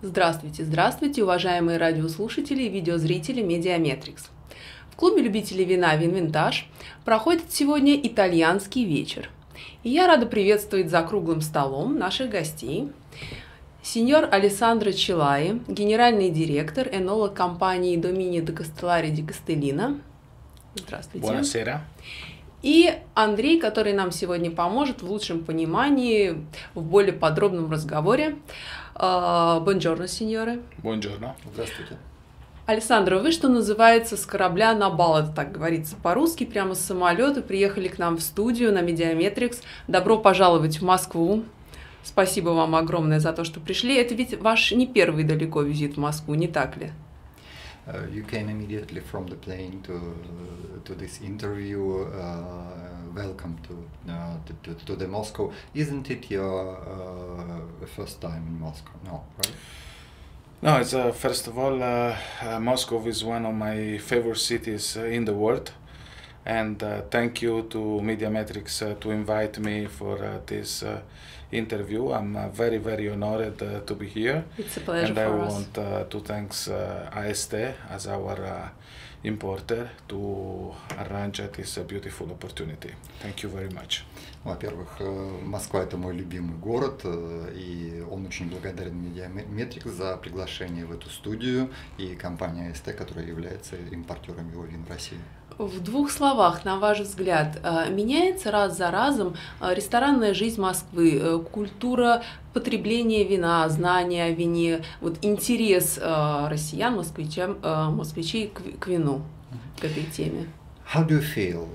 Здравствуйте, здравствуйте, уважаемые радиослушатели и видеозрители Медиаметрикс. В клубе любителей вина VinVintage проходит сегодня итальянский вечер. И я рада приветствовать за круглым столом наших гостей. Сеньор Алессандро Челлаи, генеральный директор, энолог компании Домини де Кастеллари ди Кастеллино. Здравствуйте. Buonasera. И Андрей, который нам сегодня поможет в лучшем понимании, в более подробном разговоре. Buongiorno, сеньоры. Buongiorno. Здравствуйте. Алессандро, вы, что называется, с корабля на бал, это так говорится по-русски, прямо с самолета приехали к нам в студию на Медиаметрикс. Добро пожаловать в Москву. Спасибо вам огромное за то, что пришли. Это ведь ваш не первый далеко визит в Москву, не так ли? You came immediately from the plane to this interview. Welcome to the Moscow. Isn't it your first time in Moscow? No, right? No, it's first of all, Moscow is one of my favorite cities in the world, and thank you to Mediametrix to invite me for this interview. I'm very, very honored to be here. It's a pleasure and for I us. want to thank AST as our importer to arrange this beautiful opportunity. Thank you very much. Во-первых, Москва — это мой любимый город, и он очень благодарен Медиаметрикс за приглашение в эту студию и компания АСТ, которая является импортером его вин в России. В двух словах, на ваш взгляд, меняется раз за разом ресторанная жизнь Москвы, культура потребления вина, знания о вине, вот интерес россиян, москвичей к вину, к этой теме? How do you feel?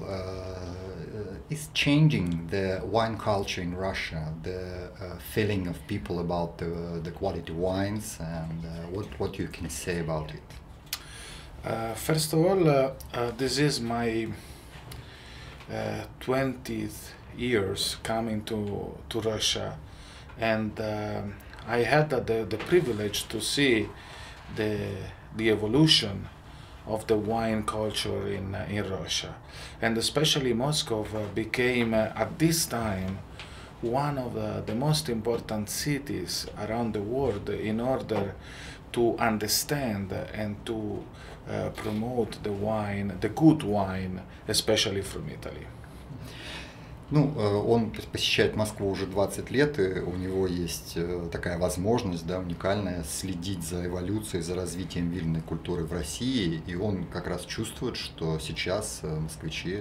Is changing the wine culture in Russia, the feeling of people about the quality wines, and what you can say about it? First of all, this is my 20th years coming to Russia, and I had the privilege to see the evolution of the wine culture in Russia, and especially Moscow became at this time one of the most important cities around the world in order to understand and to promote the wine, the good wine, especially from Italy. Ну, он посещает Москву уже 20 лет, и у него есть такая возможность, да, уникальная, следить за эволюцией, за развитием винной культуры в России, и он как раз чувствует, что сейчас москвичи,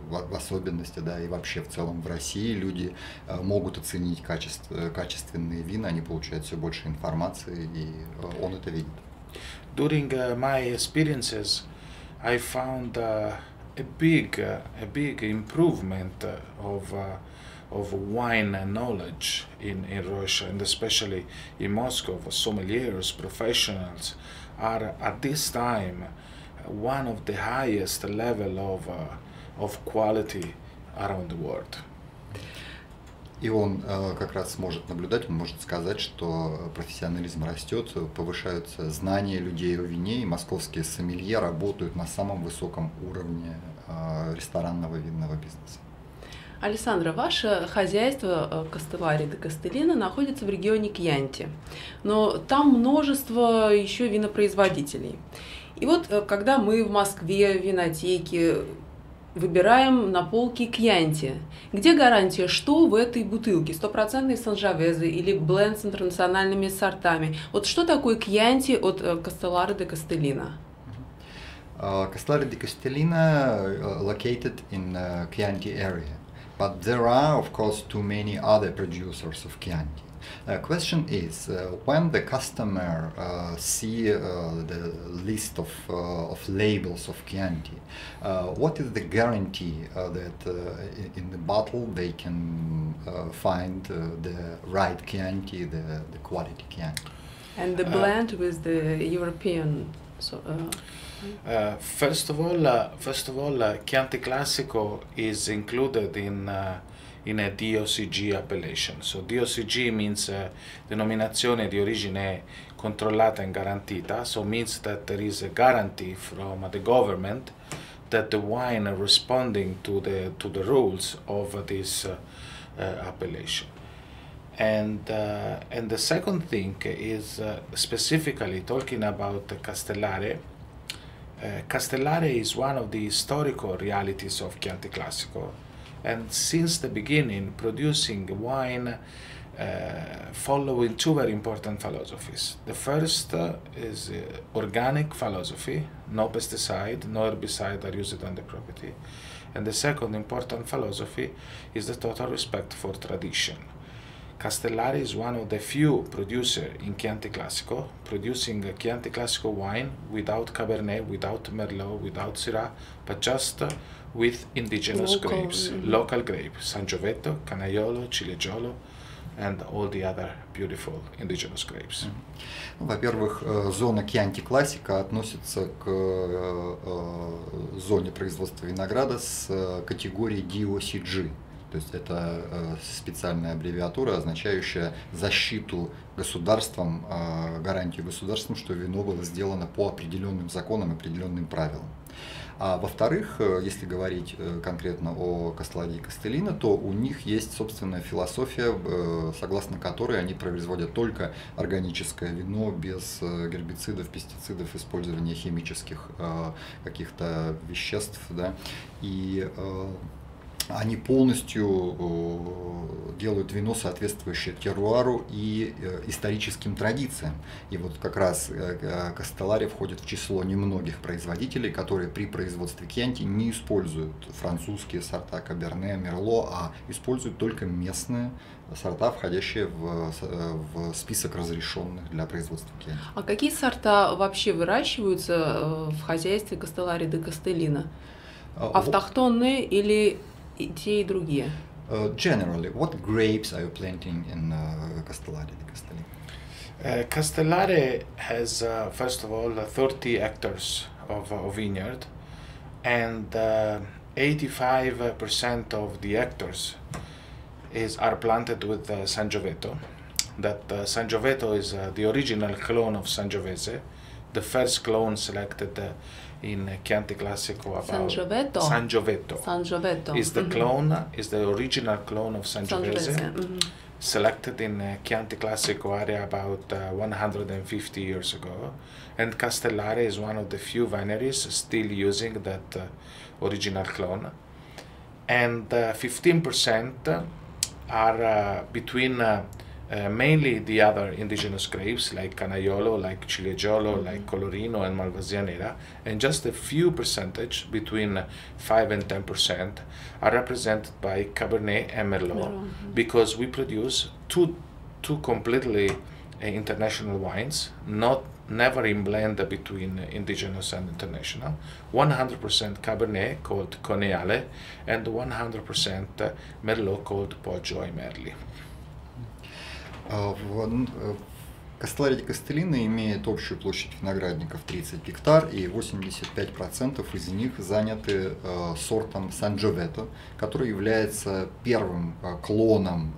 в особенности, да, и вообще в целом в России, люди могут оценить качественные вина, они получают все больше информации, и он это видит. During my experiences, I found a big improvement of wine knowledge in Russia, and especially in Moscow. Sommeliers, professionals are at this time one of the highest level of quality around the world. И он как раз может наблюдать, он может сказать, что профессионализм растет, повышаются знания людей о вине, и московские сомелье работают на самом высоком уровне ресторанного винного бизнеса. Алессандро, ваше хозяйство Кастеллари де Кастеллино находится в регионе Кьянти, но там множество еще винопроизводителей. И вот когда мы в Москве, в винотеке, выбираем на полке кьянти. Где гарантия, что в этой бутылке? 100% санжавезы или бленд с интернациональными сортами? Вот что такое кьянти от Кастеллари де Кастеллино? Castellari di Castellina located in Chianti area, but there are, of course, too many other producers of Chianti. Question is, when the customer see the list of labels of Chianti, what is the guarantee that in the bottle they can find the right Chianti, the quality Chianti? And the blend with the European. First of all, Chianti Classico is included in a DOCG appellation. So DOCG means denominazione di origine controllata e garantita. So means that there is a guarantee from the government that the wine are responding to the rules of this appellation. And the second thing is specifically talking about Castellare. Castellare is one of the historical realities of Chianti Classico, and since the beginning producing wine following two very important philosophies. The first is organic philosophy, no pesticide, no herbicide are used on the property. And the second important philosophy is the total respect for tradition. Castellare is one of the few producers in Chianti Classico, producing a Chianti Classico wine without Cabernet, without Merlot, without Syrah, but just with indigenous grapes, local grapes, Sangiovese, Canaiolo, Ciliegiolo, and all the other beautiful indigenous grapes. Во-первых, зона Chianti Classico относится к зоне производства винограда с категорией DOCG. То есть это специальная аббревиатура, означающая защиту государством, гарантию государством, что вино было сделано по определенным законам, определенным правилам. А во-вторых, если говорить конкретно о Castellare di Castellina, то у них есть собственная философия, согласно которой они производят только органическое вино без гербицидов, пестицидов, использования химических каких-то веществ, да, и они полностью делают вино, соответствующее теруару и историческим традициям. И вот как раз Castellare входит в число немногих производителей, которые при производстве кьянти не используют французские сорта Каберне, Мерло, а используют только местные сорта, входящие в список разрешенных для производства кьянти. А какие сорта вообще выращиваются в хозяйстве Castellare di Castellina? Автохтонные или и те, и другие? Generally, what grapes are you planting in Castellare di Castellina? Castellare has, first of all, 30 hectares of vineyard, and 85% of the hectares are planted with Sangiovese. That Sangiovese is the original clone of Sangiovese, the first clone selected in Chianti Classico about Sangiovese is the clone, is the original clone of Sangiovese, selected in Chianti Classico area about 150 years ago, and Castellare is one of the few wineries still using that original clone, and 15% are between mainly the other indigenous grapes like Canaiolo, like Ciliegiolo, like Colorino and Malvasia, and just a few percentage between 5 and 10% are represented by Cabernet and Merlot, because we produce two completely international wines, never in blend between indigenous and international, 100% Cabernet called Coneale and 100% Merlot called Poggio e Merli. Castellare di Castellina имеет общую площадь виноградников 30 гектар, и 85% из них заняты сортом Sangiovese, который является первым клоном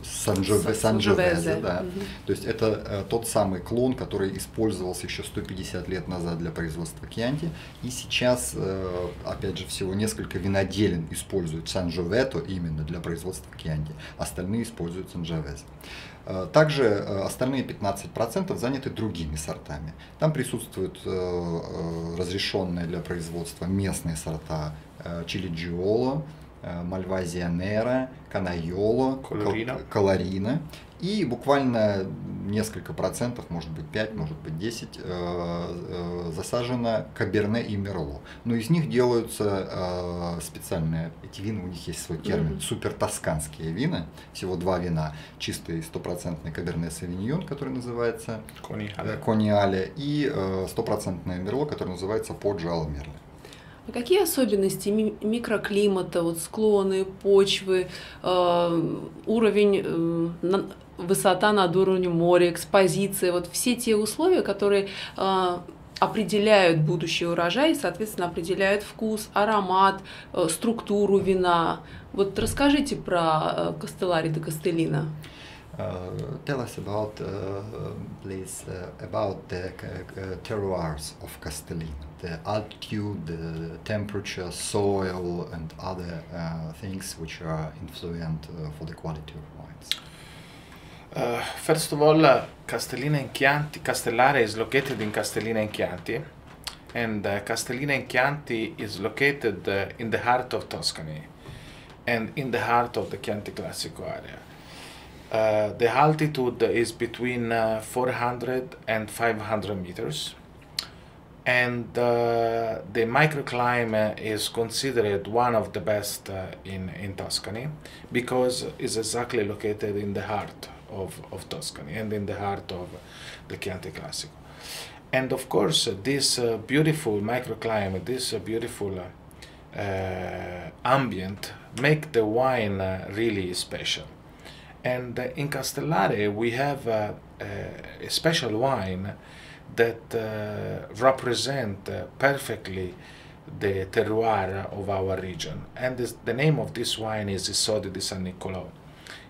Sangiovese, да. То есть это тот самый клон, который использовался еще 150 лет назад для производства кьянти, и сейчас, опять же, всего несколько виноделин используют Sangiovese именно для производства кьянти, остальные используют Sangiovese. Также остальные 15% заняты другими сортами. Там присутствуют разрешенные для производства местные сорта Ciliegiolo, Malvasia Nera, Canaiolo, Colorino, и буквально несколько процентов, может быть 5, может быть 10, засажено Каберне и Мерло. Но из них делаются специальные, эти вина, у них есть свой термин, супертосканские вина, всего два вина, чистый стопроцентный Каберне Савиньон, который называется Кониале, и стопроцентное Мерло, которое называется Поджо Мерли. А какие особенности микроклимата, вот склоны, почвы, уровень, высота над уровнем моря, экспозиция, вот все те условия, которые определяют будущий урожай и, соответственно, определяют вкус, аромат, структуру вина. Вот расскажите про Castellare di Castellina. Tell us about, please, about the terroirs of Castellino, the altitude, the temperature, soil, and other things which are influent for the quality of wines. First of all, Castellina in Chianti, Castellare is located in Castellina in Chianti, and Castellina in Chianti is located in the heart of Tuscany and in the heart of the Chianti Classico area. The altitude is between 400 and 500 meters, and the microclimate is considered one of the best in Tuscany, because it's exactly located in the heart of Tuscany and in the heart of the Chianti Classico. And of course, this beautiful microclimate, this beautiful ambient make the wine really special. And in Castellare we have a special wine that represent perfectly the terroir of our region. And the name of this wine is Isodi di San Niccolò.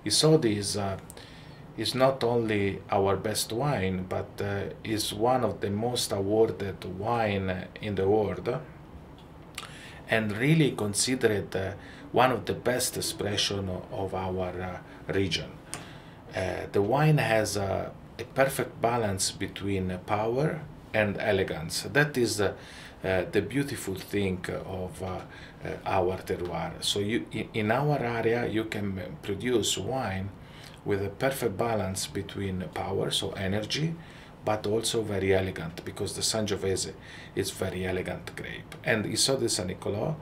Isodi is not only our best wine, but is one of the most awarded wine in the world, and really considered one of the best expression of our region. The wine has a perfect balance between power and elegance. That is the beautiful thing of our terroir. So in our area you can produce wine with a perfect balance between power, so energy, but also very elegant, because the Sangiovese is very elegant grape. And Isodi di San Niccolò,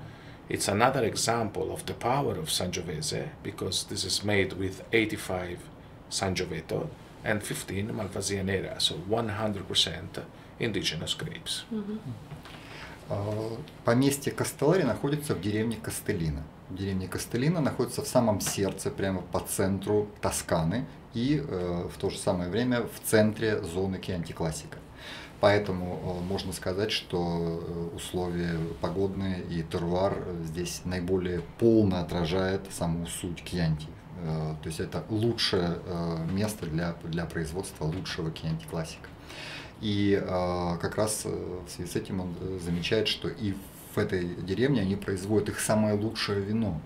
it's another example of the power of Sangiovese, because this is made with 85 Sangioveto and 15 Malvasia Nera, so 100% indigenous grapes. Поместье Кастеллари находится в деревне Кастеллино. Деревня Кастеллино находится в самом сердце, прямо по центру Тосканы и в то же самое время в центре зоны Chianti Classico. Поэтому можно сказать, что условия погодные и терруар здесь наиболее полно отражает саму суть Chianti. То есть это лучшее место для производства лучшего Chianti Classico. И как раз в связи с этим он замечает, что и в этой деревне они производят их самое лучшее вино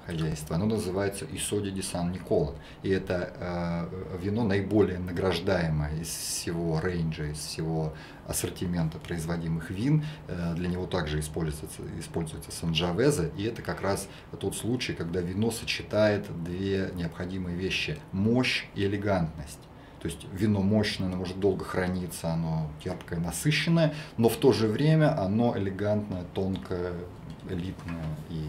хозяйства. Оно называется Isodi di San Niccolò. И это вино наиболее награждаемое из всего рейнджа, из всего ассортимента производимых вин. Для него также используется Санджавезе. И это как раз тот случай, когда вино сочетает две необходимые вещи: мощь и элегантность. То есть вино мощное, оно может долго храниться, оно терпкое, насыщенное, но в то же время оно элегантное, тонкое, элитное и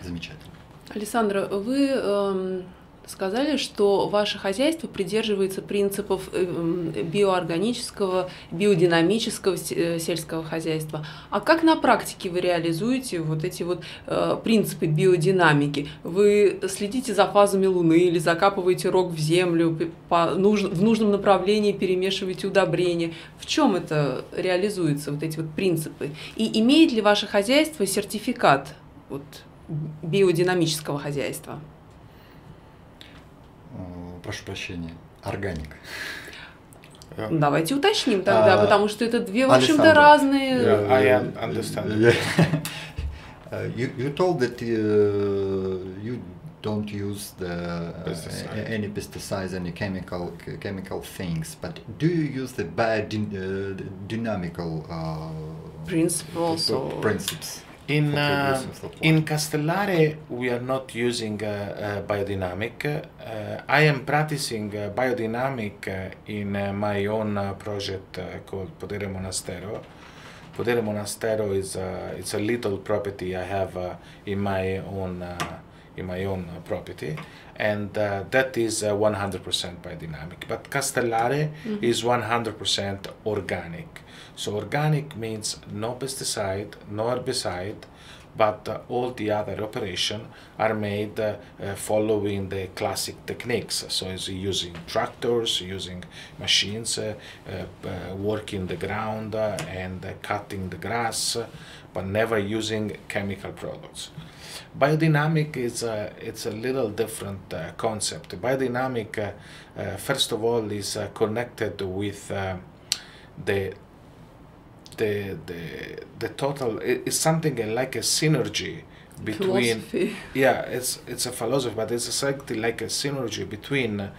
замечательное. Александра, вы сказали, что ваше хозяйство придерживается принципов биоорганического, биодинамического сельского хозяйства. А как на практике вы реализуете вот эти вот принципы биодинамики? Вы следите за фазами Луны или закапываете рог в землю, в нужном направлении перемешиваете удобрения? В чем это реализуется, вот эти вот принципы? И имеет ли ваше хозяйство сертификат вот, биодинамического хозяйства? Прошу прощения, органик. Давайте уточним тогда, потому что это две, в общем-то, разные... I understand. You told that you don't use any pesticides, any chemical things, but do you use the biodynamical principles? In Castellare we are not using biodynamic. I am practicing biodynamic in my own project called Podere Monastero. Podere Monastero is it's a little property I have in my own property, and that is 100% biodynamic. But Castellare is 100% organic. So organic means no pesticide, no herbicide, but all the other operations are made following the classic techniques. So it's using tractors, using machines, working the ground and cutting the grass, but never using chemical products. Biodynamic is it's a little different concept. Biodynamic, first of all, is connected with the total. It's something like a synergy between. Philosophy. Yeah, it's a philosophy, but it's something like a synergy between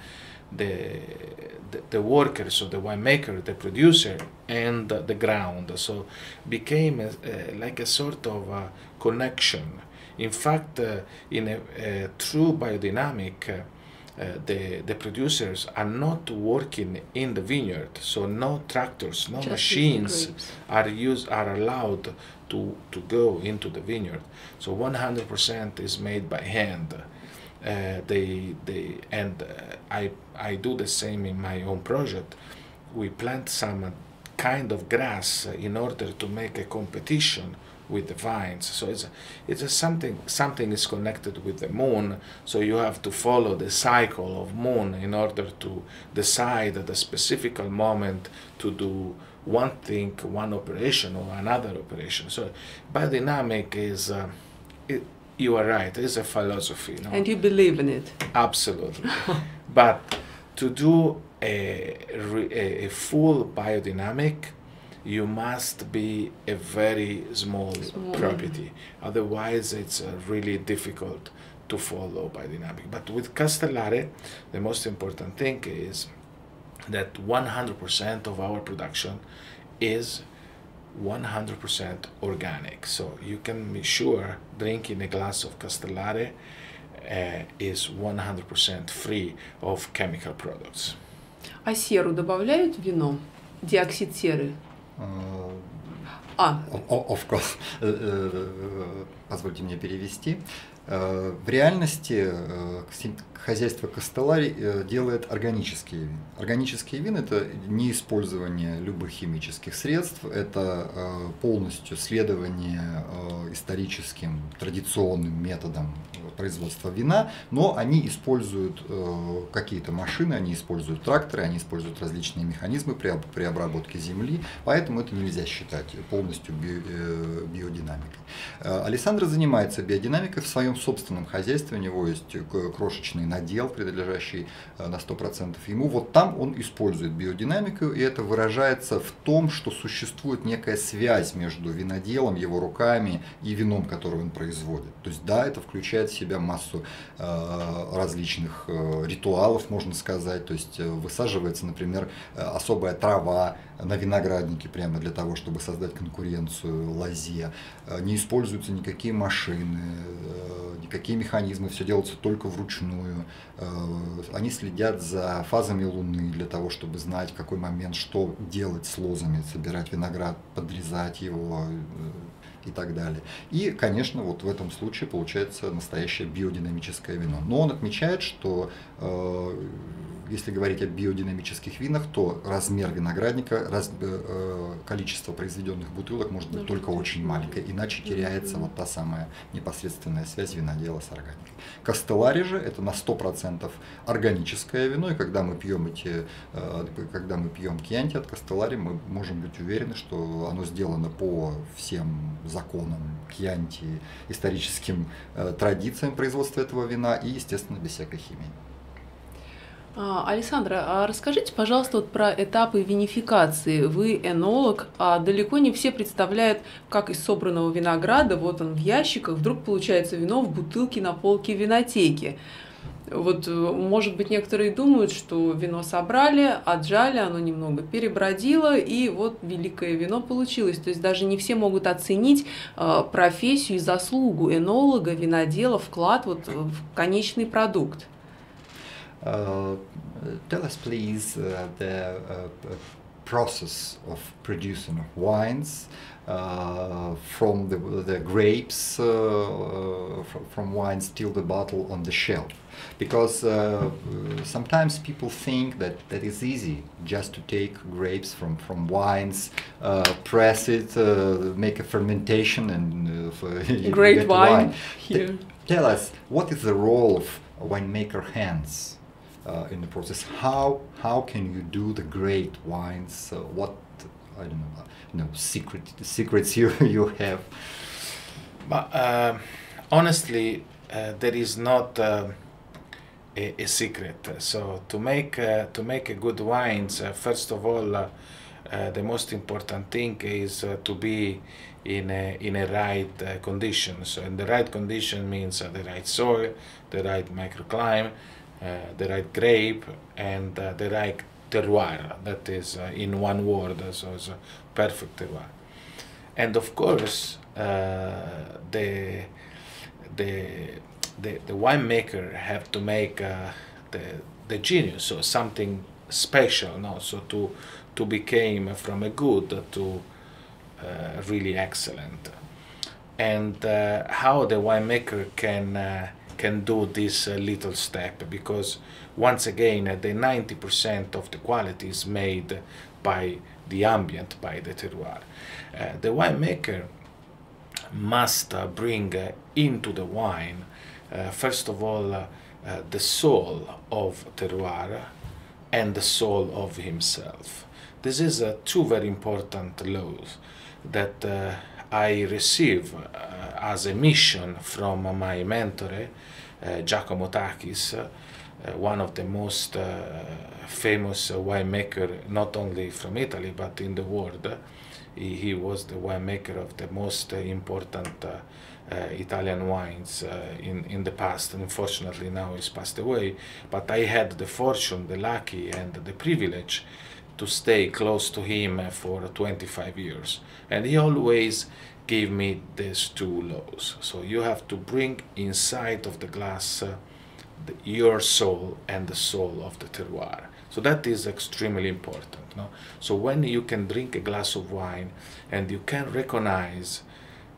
the workers, so the winemaker, the producer, and the ground. So became like a sort of connection. In fact, in a true biodynamic, the producers are not working in the vineyard, so no tractors, no Just machines are allowed to go into the vineyard. So 100% is made by hand. I do the same in my own project. We plant some kind of grass in order to make a competition with the vines. So it's something is connected with the moon. So you have to follow the cycle of moon in order to decide at a specific moment to do one thing, one operation or another operation. So biodynamic is, you are right, it's a philosophy. No? And you believe in it? Absolutely. But to do a full biodynamic, you must be a very small property. Otherwise, it's really difficult to follow biodynamic. But with Castellare, the most important thing is that 100% of our production is 100% organic. So you can be sure drinking a glass of Castellare is 100% free of chemical products. А серу добавляют в вино? Диоксид серы? Of course. Позвольте мне перевести. В реальности хозяйство Castellare делает органические вина. Органические вина – это не использование любых химических средств, это полностью следование историческим традиционным методам производства вина, но они используют какие-то машины, они используют тракторы, они используют различные механизмы при обработке земли, поэтому это нельзя считать полностью биодинамикой. Алессандро занимается биодинамикой в своем собственном хозяйстве, у него есть крошечный надел, принадлежащий на 100% ему. Вот там он использует биодинамику, и это выражается в том, что существует некая связь между виноделом, его руками и вином, которое он производит. То есть да, это включает в себя массу различных ритуалов, можно сказать. То есть высаживается, например, особая трава на винограднике прямо для того, чтобы создать конкуренцию лозе. Не используются никакие машины, никакие механизмы, все делается только вручную. Они следят за фазами Луны для того, чтобы знать, в какой момент что делать с лозами, собирать виноград, подрезать его и так далее. И, конечно, вот в этом случае получается настоящее биодинамическое вино. Но он отмечает, что если говорить о биодинамических винах, то размер виноградника, количество произведенных бутылок может быть только очень маленькое, иначе теряется вот та самая непосредственная связь винодела с органикой. Castellare же это на 100% органическое вино, и когда мы пьем кьянти от Castellare, мы можем быть уверены, что оно сделано по всем законам кьянти, историческим традициям производства этого вина и, естественно, без всякой химии. Алессандро, а расскажите, пожалуйста, вот про этапы винификации. Вы энолог, а далеко не все представляют, как из собранного винограда, вот он в ящиках, вдруг получается вино в бутылке на полке винотеки. Вот, может быть, некоторые думают, что вино собрали, отжали, оно немного перебродило, и вот великое вино получилось. То есть даже не все могут оценить профессию и заслугу энолога, винодела, вклад вот в конечный продукт. Tell us, please, the process of producing wines, from the grapes, from wines till the bottle on the shelf. Because sometimes people think that it's easy just to take grapes from wines, press it, make a fermentation, and you great get wine here. Tell us, what is the role of winemaker hands in the process? How can you do the great wines? What, I don't know, no secrets you have? But honestly, there is not a secret. So to make a good wines, first of all, the most important thing is to be in a right condition. So in the right condition means the right soil, the right microclimate, the right grape, and the right terroir. That is in one word. So it's a perfect terroir. And of course, the winemaker have to make the genius, so something special, no? So to become from a good to really excellent. And how the winemaker can do this little step, because once again the 90% of the quality is made by the ambient, by the terroir. The winemaker must bring into the wine first of all the soul of terroir and the soul of himself. This is two very important laws that I receive as a mission from my mentor, Giacomo Takis, one of the most famous winemaker, not only from Italy but in the world. He was the winemaker of the most important Italian wines in the past. Unfortunately, now he's passed away. But I had the fortune, the lucky, and the privilege to stay close to him for 25 years. And he always gave me these two laws. So you have to bring inside of the glass your soul and the soul of the terroir. So that is extremely important. No? So when you can drink a glass of wine and you can recognize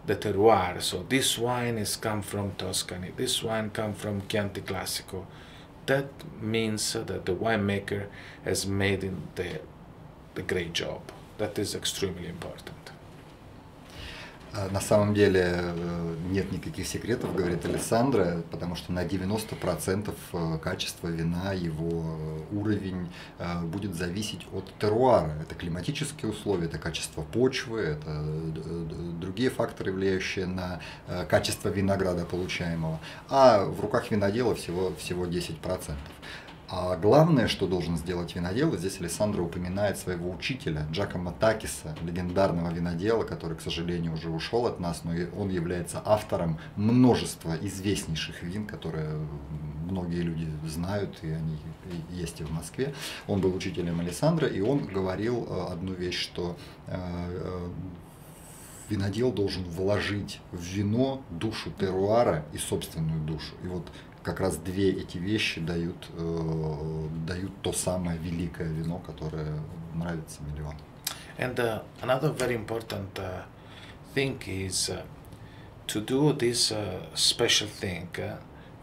the terroir, so this wine is come from Tuscany, this wine come from Chianti Classico, that means that the winemaker has made the great job. That is extremely important. На самом деле нет никаких секретов, говорит Алессандро, потому что на 90% качества вина, его уровень будет зависеть от терруара. Это климатические условия, это качество почвы, это другие факторы, влияющие на качество винограда получаемого. А в руках винодела всего 10%. А главное, что должен сделать винодел, здесь Алессандро упоминает своего учителя Джакомо Такиса, легендарного винодела, который, к сожалению, уже ушел от нас, но он является автором множества известнейших вин, которые многие люди знают, и они есть и в Москве. Он был учителем Алессандро, и он говорил одну вещь, что винодел должен вложить в вино душу терруара и собственную душу. И вот как раз две эти вещи дают то самое великое вино, которое нравится миллионам. And another very important thing is to do this special thing.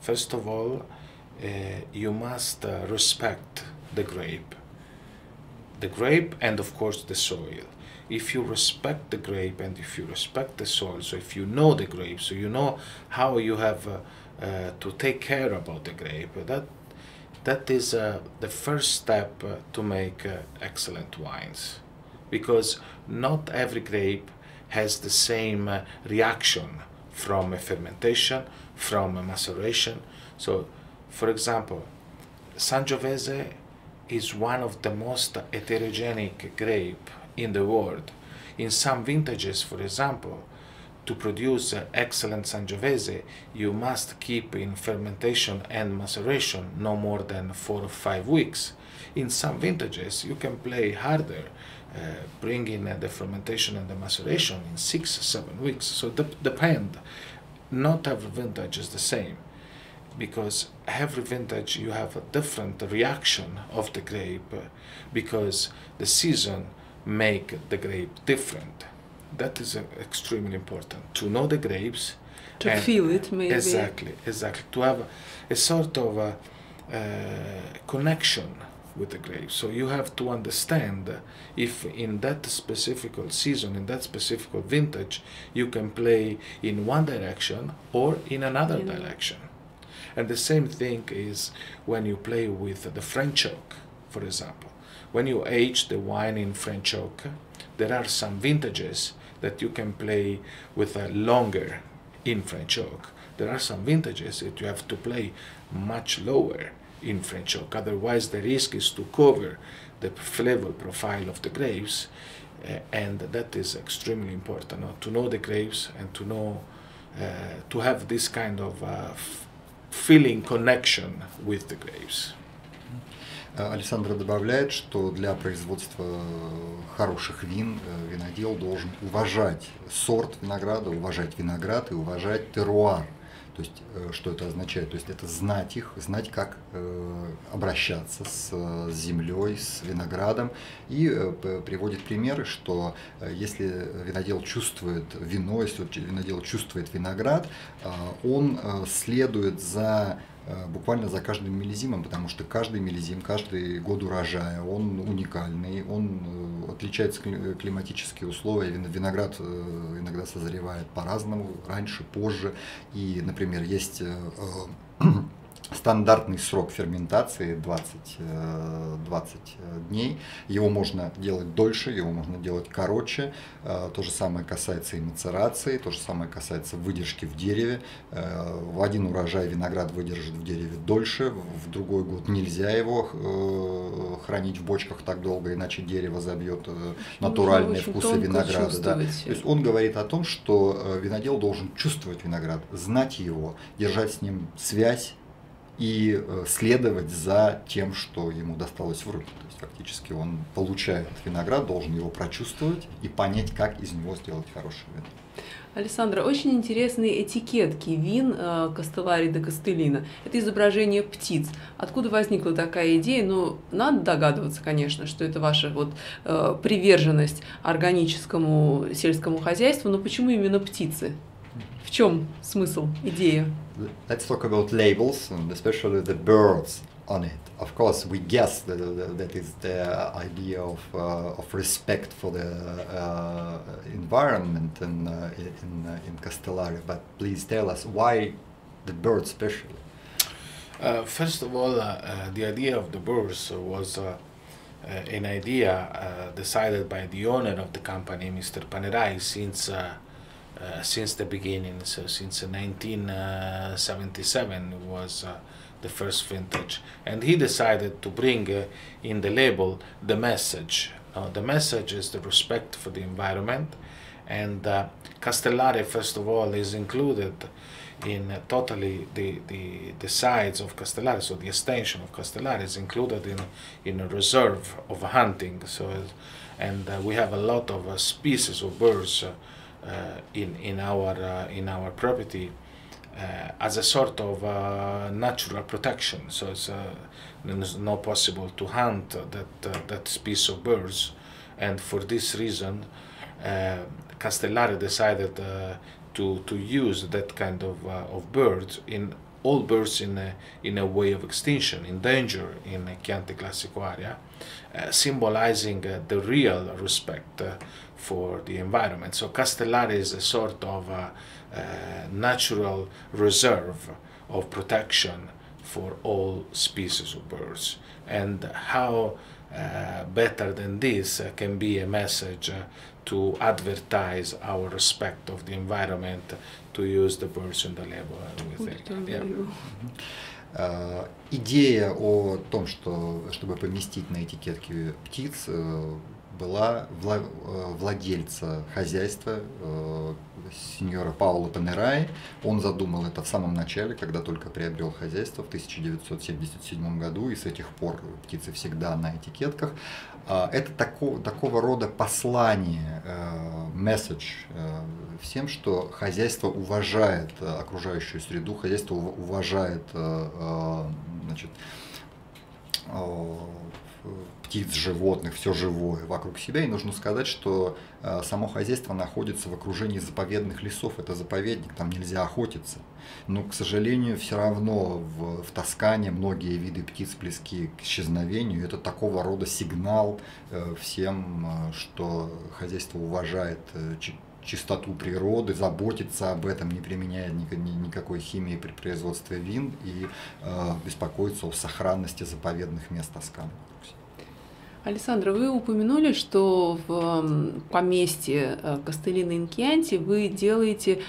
First of all, you must respect the grape and of course the soil. If you respect the grape and if you respect the soil, so if you know the grape, so you know how you have to take care about the grape, that is the first step to make excellent wines, because not every grape has the same reaction from a fermentation, from a maceration. So, for example, Sangiovese is one of the most heterogenic grape in the world. In some vintages, for example, to produce excellent Sangiovese, you must keep in fermentation and maceration no more than 4 or 5 weeks. In some vintages, you can play harder, bring in the fermentation and the maceration in 6 or 7 weeks. So depend. Not every vintage is the same. because every vintage you have a different reaction of the grape because the season make the grape different. That is extremely important to know the grapes. To feel it, maybe. Exactly. To have a sort of connection with the grapes. So you have to understand if in that specific season, in that specific vintage, you can play in one direction or in another direction. And the same thing is when you play with the French oak, for example. When you age the wine in French oak, there are some vintages that you can play with a longer in French oak. There are some vintages that you have to play much lower in French oak. Otherwise, the risk is to cover the flavor profile of the grapes, and that is extremely important, to know the grapes and to know, to have this kind of feeling connection with the grapes. Александра добавляет, что для производства хороших вин винодел должен уважать сорт винограда, уважать виноград и уважать теруар. То есть, что это означает? То есть, это знать их, знать, как обращаться с землей, с виноградом. И приводит примеры, что если винодел чувствует вино, если винодел чувствует виноград, он следует буквально за каждым миллизимом, потому что каждый миллизим, каждый год урожая, он уникальный, он отличается климатические условия, виноград иногда созревает по-разному, раньше, позже, и, например, есть стандартный срок ферментации 20 дней, его можно делать дольше, его можно делать короче, то же самое касается и мацерации, то же самое касается выдержки в дереве. В один урожай виноград выдержит в дереве дольше, в другой год нельзя его хранить в бочках так долго, иначе дерево забьет натуральные вкусы винограда. Да. То есть он говорит о том, что винодел должен чувствовать виноград, знать его, держать с ним связь, и следовать за тем, что ему досталось в руки. То есть фактически он получает виноград, должен его прочувствовать и понять, как из него сделать хорошее вино. Алессандро, очень интересные этикетки вин Castellari de Castellina. Это изображение птиц. Откуда возникла такая идея? Ну, надо догадываться, конечно, что это ваша приверженность органическому сельскому хозяйству, но почему именно птицы? В чем смысл, идея? Let's talk about labels, and especially the birds on it. Of course, we guess that is the idea of respect for the environment in Castellari. But please tell us why the birds specially. First of all, the idea of the birds was an idea decided by the owner of the company, Mr. Panerai, since the beginning. So since 1977 was the first vintage, and he decided to bring in the label the message. The message is the respect for the environment, and Castellari, first of all, is included in totally the sides of Castellari, so the extension of Castellari is included in a reserve of hunting. So, and we have a lot of species of birds in our property as a sort of natural protection. So it's not possible to hunt that species of birds, and for this reason, Castellari decided to use that kind of birds in all birds in a way of extinction, in danger in a Chianti Classico area, symbolizing the real respect for the environment. So Castellari is a sort of natural reserve of protection for all species of birds. And how better than this can be a message to advertise our respect of the environment, to use the birds in the label, we think. Yeah. Идея о том, чтобы поместить на этикетке птиц, была владельца хозяйства, сеньора Паоло Панерай. Он задумал это в самом начале, когда только приобрел хозяйство в 1977 году, и с этих пор птицы всегда на этикетках. Это такого рода послание message всем, что хозяйство уважает окружающую среду, хозяйство уважает значит, птиц, животных, все живое вокруг себя. И нужно сказать, что само хозяйство находится в окружении заповедных лесов. Это заповедник, там нельзя охотиться. Но, к сожалению, все равно в Тоскане многие виды птиц близки к исчезновению. Это такого рода сигнал всем, что хозяйство уважает чистоту природы, заботится об этом, не применяя никакой химии при производстве вин и беспокоится о сохранности заповедных мест Тосканы. Алессандро, вы упомянули, что в поместье Кастеллино ин Кьянти вы делаете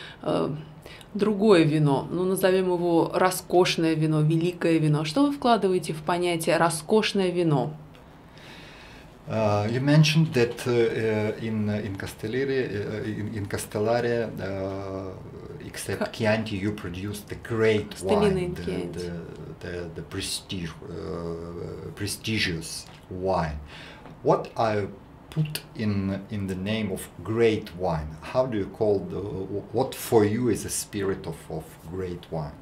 другое вино, ну назовем его роскошное вино, великое вино. Что вы вкладываете в понятие роскошное вино? You mentioned that in Castellari, except Chianti, you produce the great wine, the prestigious wine. What I put in the name of great wine? How do you call what for you is the spirit of great wine?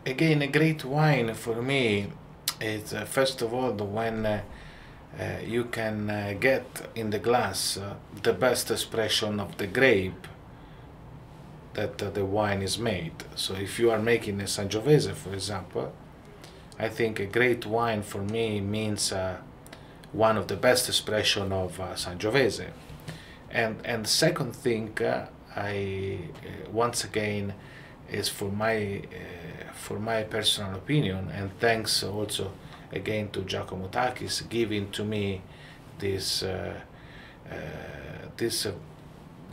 Again, a great wine for me is first of all when you can get in the glass the best expression of the grape that the wine is made. So if you are making a Sangiovese, for example, I think a great wine for me means one of the best expression of Sangiovese. And the second thing I once again is for my personal opinion, and thanks also again to Giacomo Takis giving to me this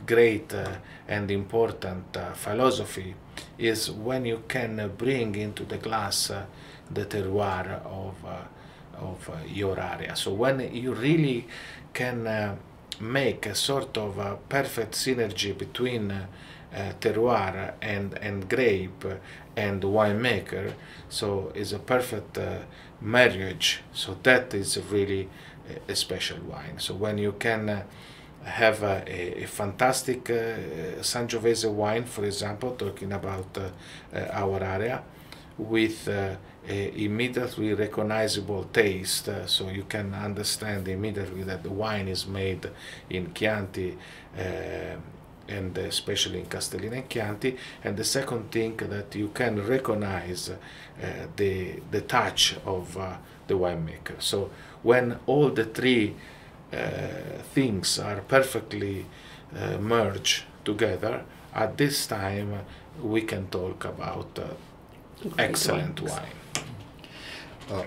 great and important philosophy, is when you can bring into the glass the terroir of your area. So when you really can make a sort of perfect synergy between terroir and grape and winemaker, so it's a perfect marriage. So that is really a special wine. So when you can have a fantastic Sangiovese wine, for example, talking about our area, with a immediately recognizable taste, so you can understand immediately that the wine is made in Chianti, and especially in Castellino and Chianti. And the second thing, that you can recognize the touch of the winemaker. So when all the three things are perfectly merged together, at this time we can talk about excellent wine.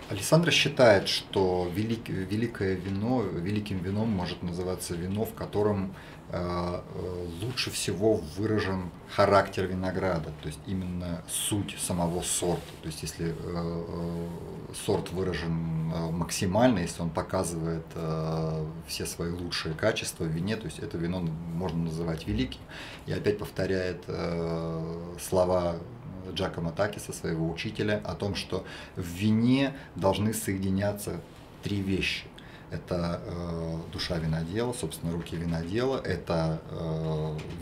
Алессандро считает, что великое вино, великим вином может называться вино, в котором лучше всего выражен характер винограда, то есть именно суть самого сорта. То есть если сорт выражен максимально, если он показывает все свои лучшие качества в вине, то есть это вино можно называть великим. И опять повторяет слова Джакомо Такиса, своего учителя, о том, что в вине должны соединяться три вещи. Это душа винодела, собственно, руки винодела, это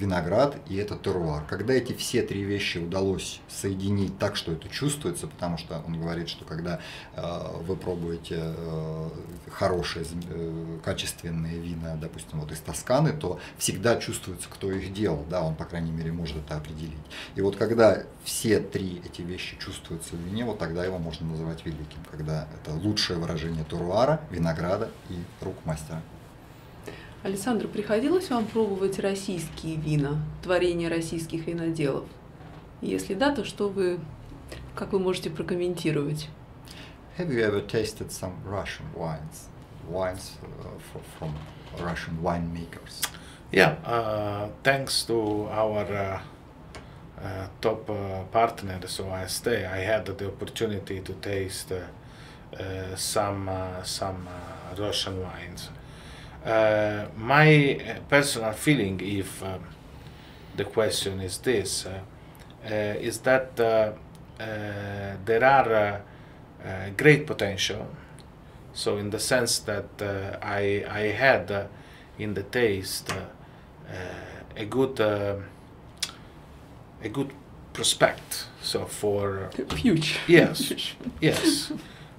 виноград и это терруар. Когда эти все три вещи удалось соединить так, что это чувствуется, потому что он говорит, что когда вы пробуете хорошие, качественные вина, допустим, вот из Тосканы, то всегда чувствуется, кто их делал, да, он, по крайней мере, может это определить. И вот когда все три эти вещи чувствуются в вине, вот тогда его можно называть великим, когда это лучшее выражение терруара, винограда и рук мастера. Алессандро, приходилось вам пробовать российские вина, творения российских виноделов? Если да, то как вы можете прокомментировать? Have you ever tasted some Russian wines from Russian winemakers? Yeah, thanks to our top partner, so I had the opportunity to taste some Russian wines. My personal feeling, if the question is this, is that there are great potential. So in the sense that I had in the taste a good prospect. So for Huge. yes, yes,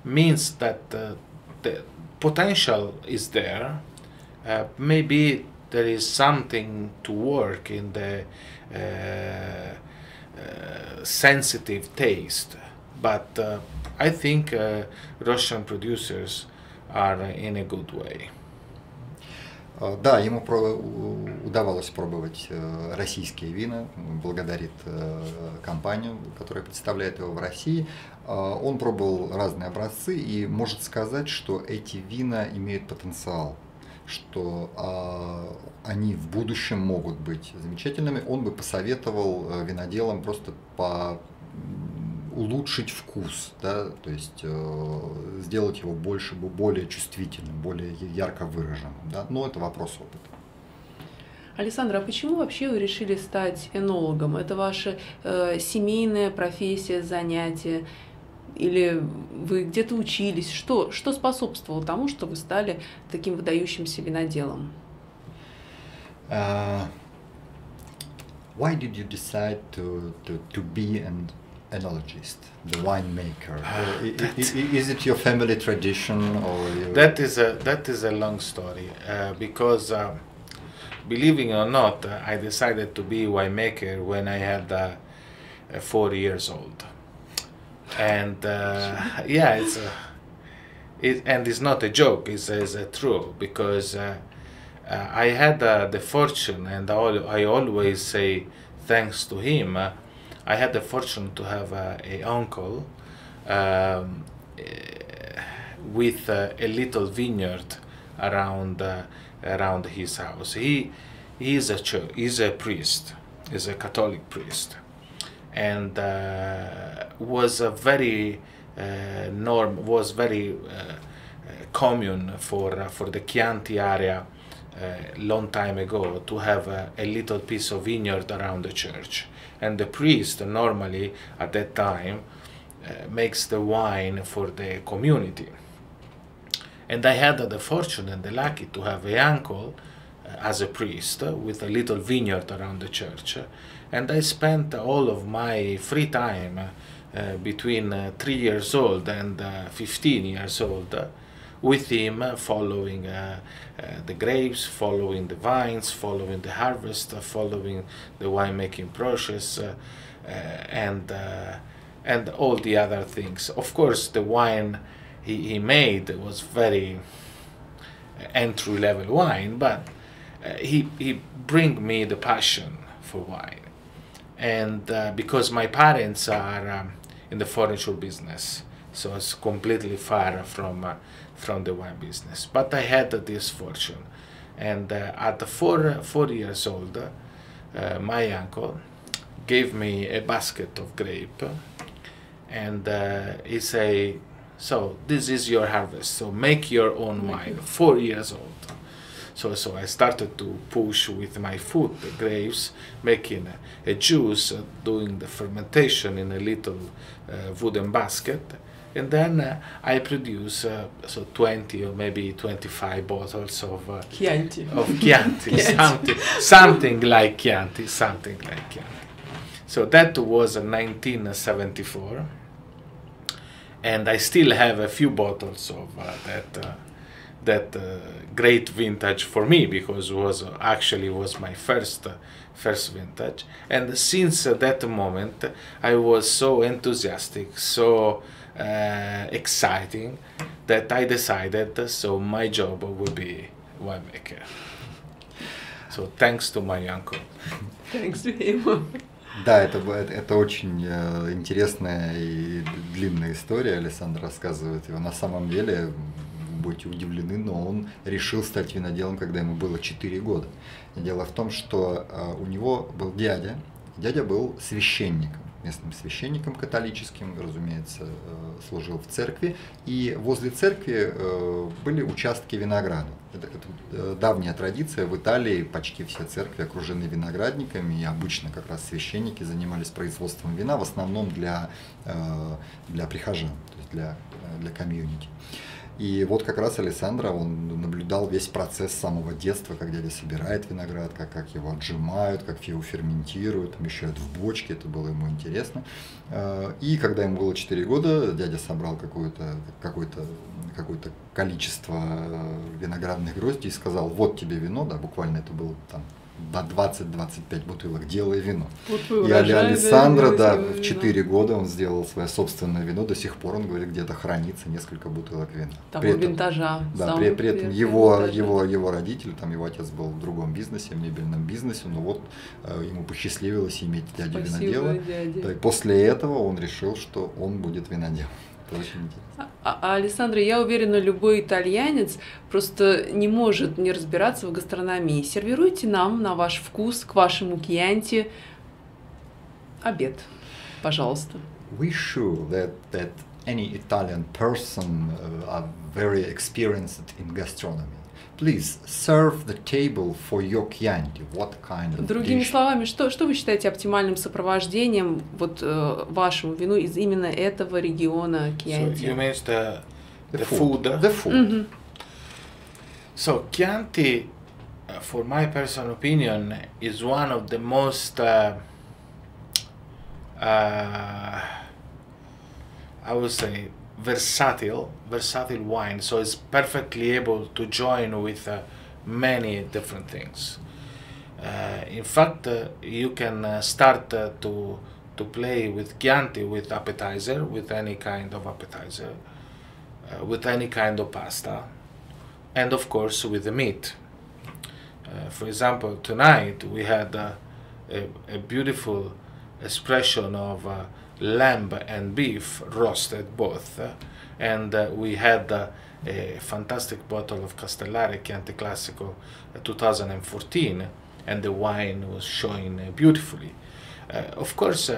means that the potential is there. Maybe there is something to work in the sensitive taste, but I think Russian producers are in a good way. Да, ему удавалось пробовать российские вина, благодарит компанию, которая представляет его в России. Он пробовал разные образцы и может сказать, что эти вина имеют потенциал, что они в будущем могут быть замечательными. Он бы посоветовал виноделам просто улучшить вкус, да, то есть сделать его более чувствительным, более ярко выраженным. Да? Но это вопрос опыта. Александр, а почему вообще вы решили стать энологом? Это ваша семейная профессия, занятие? Или вы где-то учились? Что способствовало тому, что вы стали таким выдающимся виноделом? Why did you decide to be an enologist, the winemaker? Is it your family tradition, or That is a long story because believing it or not, I decided to be winemaker when I had 4 years old, and yeah, it's not a joke. It's true because I had the fortune, and I always say thanks to him. I had the fortune to have a uncle with a little vineyard around his house. He's a priest, is a Catholic priest, and was a very common for the Chianti area long time ago to have a little piece of vineyard around the church. And the priest normally at that time makes the wine for the community. And I had the fortune and the lucky to have a uncle as a priest with a little vineyard around the church. And I spent all of my free time between 3 years old and 15 years old with him, following the grapes, following the vines, following the harvest, following the winemaking process, and all the other things. Of course, the wine he made was very entry-level wine, but he bring me the passion for wine, and because my parents are in the furniture business, so it's completely far from the wine business. But I had this fortune, and at 4 years old, my uncle gave me a basket of grape, and he say, "So this is your harvest. So make your own wine." 4 years old. So I started to push with my foot the grapes, making a juice, doing the fermentation in a little wooden basket. And then I produce 20 or maybe 25 bottles of Chianti. something like Chianti, So that was 1974, and I still have a few bottles of that great vintage for me, because it was my first vintage. And since that moment, I was so enthusiastic, so exciting, that I decided so my job would be winemaker. So thanks to my uncle. Thanks to him. Да, это очень интересная и длинная история. Александр рассказывает его. На самом деле, будете удивлены, но он решил стать виноделом, когда ему было 4 года. И дело в том, что у него был дядя. Дядя был священником, местным священником католическим, разумеется, служил в церкви. И возле церкви были участки винограда. Это давняя традиция. В Италии почти все церкви окружены виноградниками, и обычно как раз священники занимались производством вина, в основном для прихожан, то есть для комьюнити. И вот как раз Алессандро, он наблюдал весь процесс с самого детства, как дядя собирает виноград, как его отжимают, как его ферментируют, помещают в бочки, это было ему интересно. И когда ему было 4 года, дядя собрал какое-то количество виноградных гроздей и сказал: вот тебе вино, да, буквально это было там до 20-25 бутылок, делай вино. Вот и Алессандро, да, в 4 года он сделал свое собственное вино, до сих пор, он говорит, где-то хранится несколько бутылок вина. Того винтажа. Да, при этом его родители, там его отец был в другом бизнесе, в мебельном бизнесе, но вот ему посчастливилось иметь дядю винодела. Да, и после этого он решил, что он будет виноделом. Это очень интересно. Алессандро, я уверена, любой итальянец просто не может не разбираться в гастрономии. Сервируйте нам на ваш вкус, к вашему кьянти обед, пожалуйста. We sure that any Italian person are very experienced in gastronomy. Please serve the table for your Chianti. What kind of Другими dish? словами, что вы считаете оптимальным сопровождением вот вашему вину из именно этого региона Chianti? So you mean the food? The food. Mm-hmm. So Chianti, for my personal opinion, is one of the most I would say versatile wine, so it's perfectly able to join with many different things. In fact, you can start to play with Chianti with appetizer, with any kind of appetizer, with any kind of pasta, and of course with the meat. For example, tonight we had a beautiful expression of lamb and beef roasted both, and we had a fantastic bottle of Castellare Chianti Classico 2014, and the wine was showing beautifully. Of course,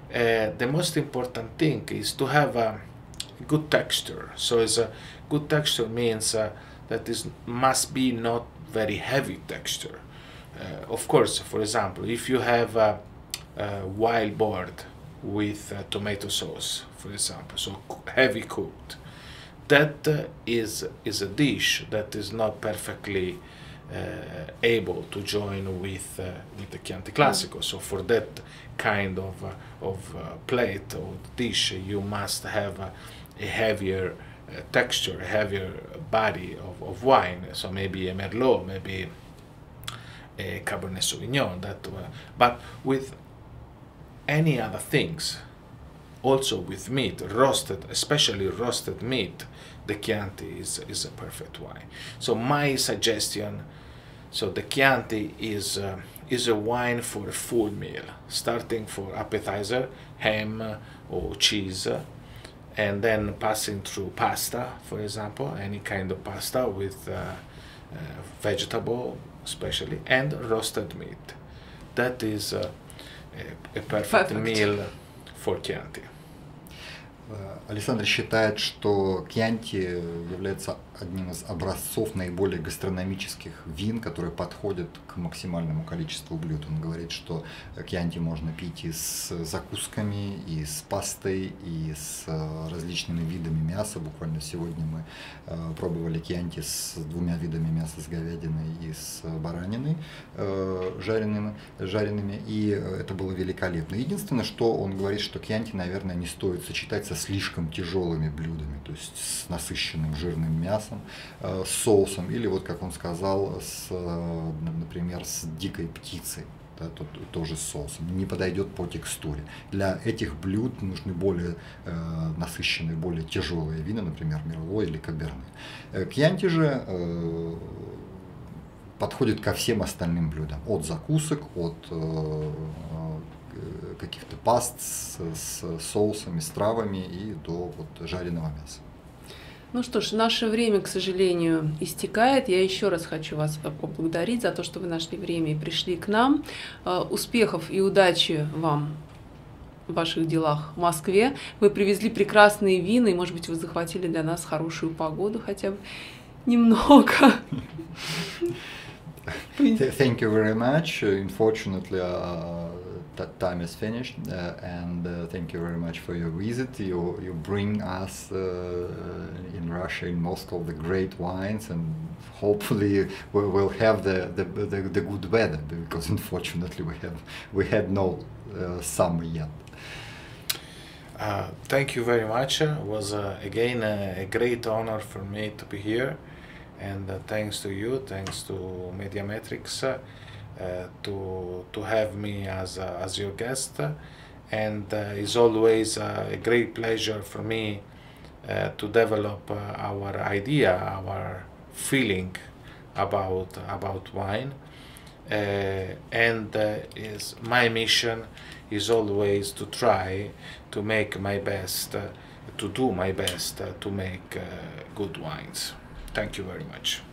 the most important thing is to have a good texture. So it's a good texture means that it must be not very heavy texture. Of course, for example, if you have a wild boar with tomato sauce, for example, so heavy cooked, that is a dish that is not perfectly able to join with the Chianti Classico. So for that kind of plate or dish, you must have a heavier texture, heavier body of wine. So maybe a Merlot, maybe a Cabernet Sauvignon. But with any other things, also with meat, roasted, especially roasted meat, the Chianti is a perfect wine. So my suggestion, so the Chianti is a wine for a full meal, starting for appetizer, ham or cheese, and then passing through pasta, for example, any kind of pasta with vegetable especially, and roasted meat. That is a perfect meal for Chianti. Алессандро считает, что Кьянти является одним из образцов наиболее гастрономических вин, которые подходят к максимальному количеству блюд. Он говорит, что Кьянти можно пить и с закусками, и с пастой, и с различными видами мяса. Буквально сегодня мы пробовали Кьянти с 2 видами мяса, с говядиной и с бараниной жареными, и это было великолепно. Единственное, что он говорит, что Кьянти, наверное, не стоит сочетать со слишком тяжелыми блюдами, то есть с насыщенным жирным мясом, с соусом, или вот, как он сказал, например, с дикой птицей, да, тоже с соусом, не подойдет по текстуре. Для этих блюд нужны более насыщенные, более тяжелые вина, например, Мерло или Каберне. Кьянти же подходит ко всем остальным блюдам, от закусок, от каких-то паст с соусами, с травами и до жареного мяса. Ну что ж, наше время, к сожалению, истекает. Я еще раз хочу вас поблагодарить за то, что вы нашли время и пришли к нам. Успехов и удачи вам в ваших делах в Москве. Вы привезли прекрасные вина, и, может быть, вы захватили для нас хорошую погоду хотя бы немного. Thank you very much. Unfortunately, time is finished, and thank you very much for your visit. You bring us in Russia, in Moscow, the great wines, and hopefully we'll have the good weather, because unfortunately we had no summer yet. Thank you very much. It was again a great honor for me to be here, and thanks to you, thanks to Mediametrics, to have me as your guest, and it's always a great pleasure for me to develop our idea, our feeling about wine, and is my mission is always to try to make my best, to do my best to make good wines. Thank you very much.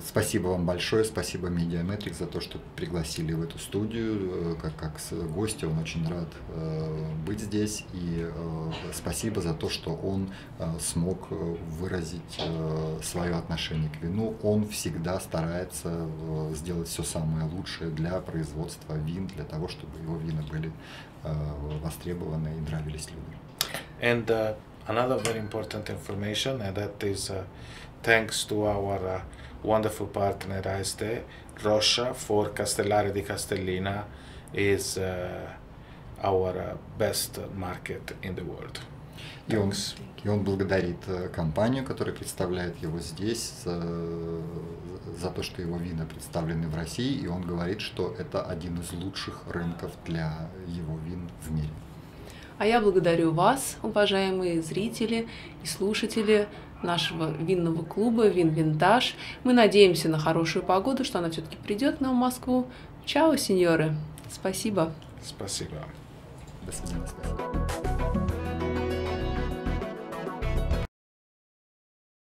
Спасибо вам большое, спасибо Mediametrics за то, что пригласили в эту студию. Как гостя он очень рад быть здесь, и спасибо за то, что он смог выразить свое отношение к вину. Он всегда старается сделать все самое лучшее для производства вин, для того, чтобы его вина были востребованы и нравились людям. And another very important information, and that is thanks to our wonderful partner ASD, Russia for Castellare di Castellina is our best market in the world. И он благодарит компанию, которая представляет его здесь, за то, что его вина представлены в России, и он говорит, что это один из лучших рынков для его вин в мире. А я благодарю вас, уважаемые зрители и слушатели нашего винного клуба VinVintage. Мы надеемся на хорошую погоду, что она все-таки придет к нам в Москву. Чао, сеньоры. Спасибо. Спасибо. До свидания. Спасибо.